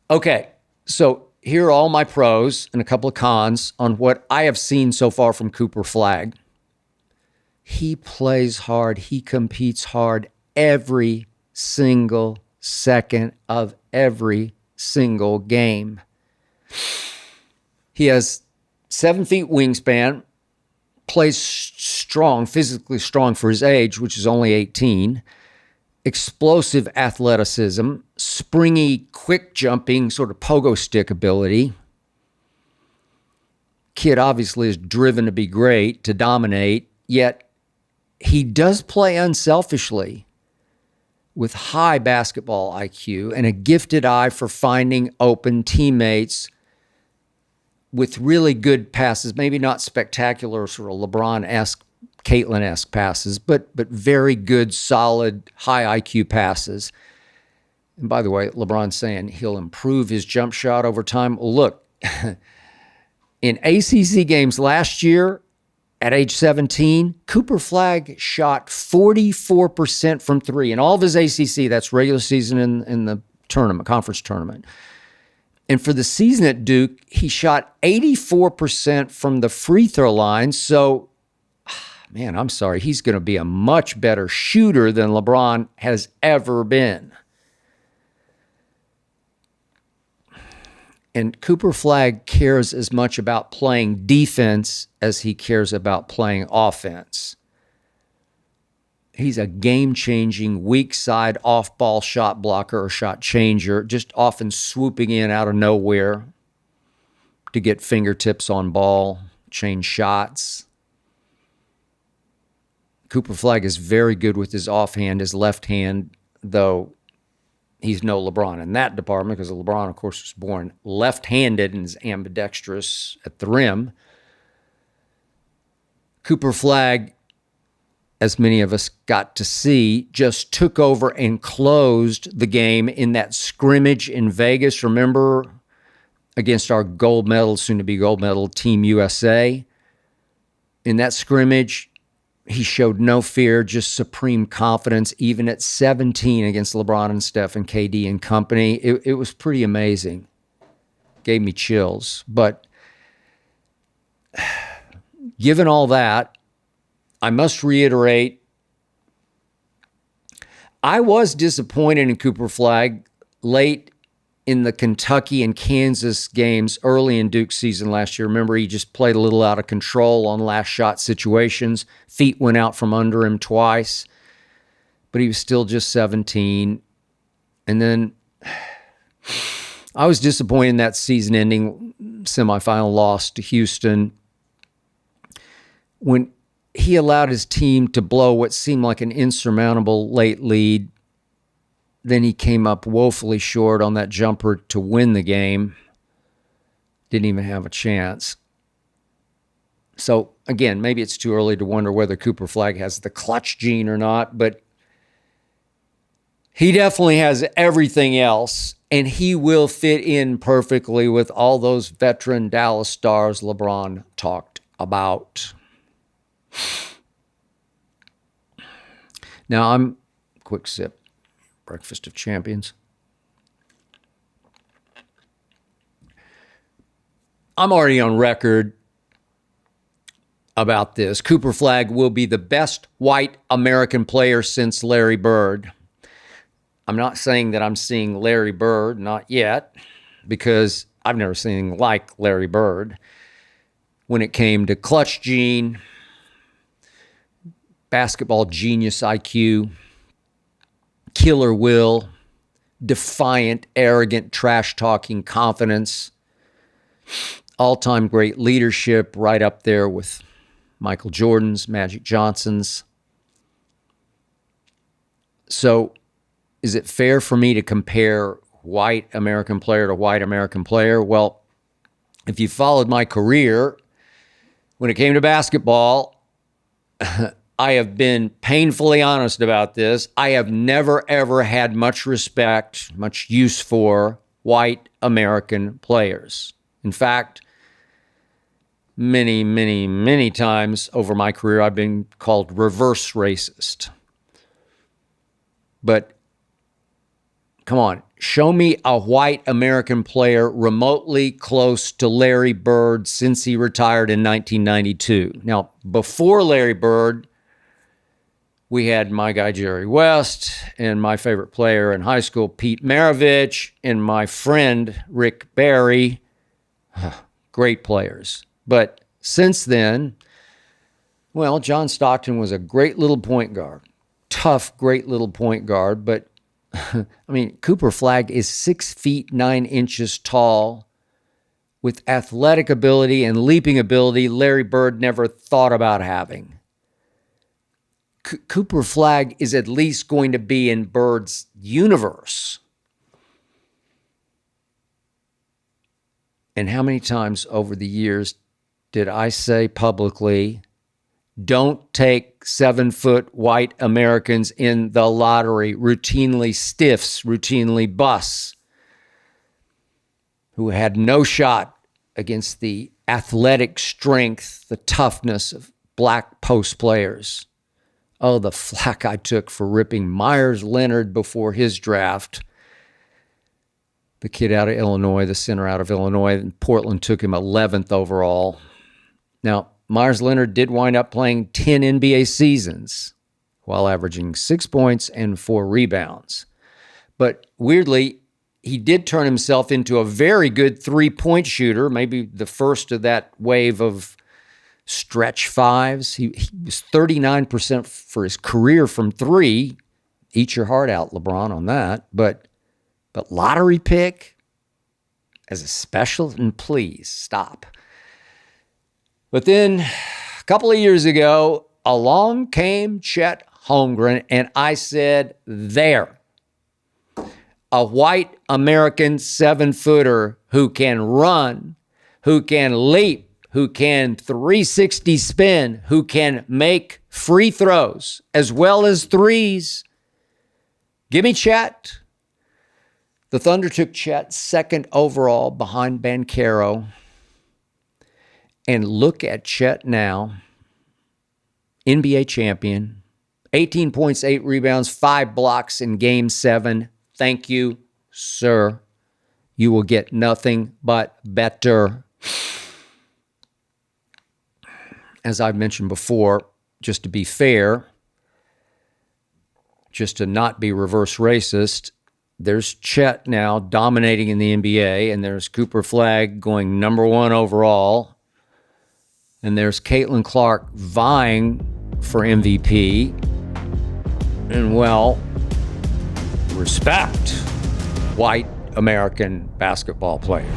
Okay, so here are all my pros and a couple of cons on what I have seen so far from Cooper Flagg. He plays hard. He competes hard every single second of every single game. He has 7 feet wingspan, plays strong, physically strong for his age, which is only 18. Explosive athleticism, springy, quick jumping, sort of pogo stick ability. Kid obviously is driven to be great, to dominate, yet he does play unselfishly with high basketball IQ and a gifted eye for finding open teammates with really good passes, maybe not spectacular sort of LeBron-esque, Caitlin-esque passes, but very good, solid, high IQ passes. And by the way, LeBron's saying he'll improve his jump shot over time. Well, look, in ACC games last year, at age 17, Cooper Flagg shot 44% from three. In all of his ACC, that's regular season in the tournament, conference tournament. And for the season at Duke, he shot 84% from the free throw line. So, man, I'm sorry, he's going to be a much better shooter than LeBron has ever been. And Cooper Flagg cares as much about playing defense as he cares about playing offense. He's a game-changing, weak-side, off-ball shot blocker or shot changer, just often swooping in out of nowhere to get fingertips on ball, change shots. Cooper Flagg is very good with his offhand, his left hand, though he's no LeBron in that department because LeBron, of course, was born left-handed and is ambidextrous at the rim. Cooper Flagg, as many of us got to see, just took over and closed the game in that scrimmage in Vegas, remember, against our gold medal, soon-to-be gold medal Team USA. In that scrimmage, he showed no fear, just supreme confidence, even at 17 against LeBron and Steph and KD and company. It was pretty amazing. Gave me chills. But given all that, I must reiterate, I was disappointed in Cooper Flagg late in the Kentucky and Kansas games early in Duke's season last year. Remember, he just played a little out of control on last shot situations. Feet went out from under him twice, but he was still just 17. And then I was disappointed in that season-ending semifinal loss to Houston when he allowed his team to blow what seemed like an insurmountable late lead. Then he came up woefully short on that jumper to win the game. Didn't even have a chance. So, again, maybe it's too early to wonder whether Cooper Flagg has the clutch gene or not, but he definitely has everything else, and he will fit in perfectly with all those veteran Dallas stars LeBron talked about. Now, quick sip, breakfast of champions. I'm already on record about this. Cooper Flagg will be the best white American player since Larry Bird. I'm not saying that I'm seeing Larry Bird, not yet, because I've never seen anything like Larry Bird. When it came to clutch gene, basketball genius IQ, killer will, defiant, arrogant, trash-talking confidence, all-time great leadership, right up there with Michael Jordan's, Magic Johnson's. So is it fair for me to compare white American player to white American player? Well, if you followed my career, when it came to basketball, I have been painfully honest about this. I have never, ever had much respect, much use for white American players. In fact, many, many, many times over my career, I've been called reverse racist. But Come on. Show me a white American player remotely close to Larry Bird since he retired in 1992. Now, before Larry Bird, we had my guy Jerry West and my favorite player in high school, Pete Maravich, and my friend Rick Barry. Great players. But since then, well, John Stockton was a great little point guard. Tough, great little point guard. But, I mean, Cooper Flagg is 6 feet 9 inches tall with athletic ability and leaping ability Larry Bird never thought about having. Cooper Flagg is at least going to be in Bird's universe. And how many times over the years did I say publicly, don't take 7-foot white Americans in the lottery, routinely stiffs, routinely busts, who had no shot against the athletic strength, the toughness of black post players. Oh, the flack I took for ripping Myers Leonard before his draft. The kid out of Illinois, the center out of Illinois, and Portland took him 11th overall. Now, Myers Leonard did wind up playing 10 NBA seasons while averaging 6 points and 4 rebounds. But weirdly, he did turn himself into a very good three-point shooter, maybe the first of that wave of stretch fives. He was 39% for his career from three. Eat your heart out, LeBron, on that. But lottery pick as a special, and please stop. But then a couple of years ago, along came Chet Holmgren, and I said, there, a white American 7-footer who can run, who can leap, who can 360 spin, who can make free throws as well as threes. Give me Chet. The Thunder took Chet 2nd overall behind Banchero. And look at Chet now, NBA champion, 18 points, 8 rebounds, 5 blocks in Game 7. Thank you, sir. You will get nothing but better. As I've mentioned before, just to be fair, just to not be reverse racist, there's Chet now dominating in the NBA, and there's Cooper Flagg going number 1 overall, and there's Caitlin Clark vying for MVP. And, well, respect white American basketball players.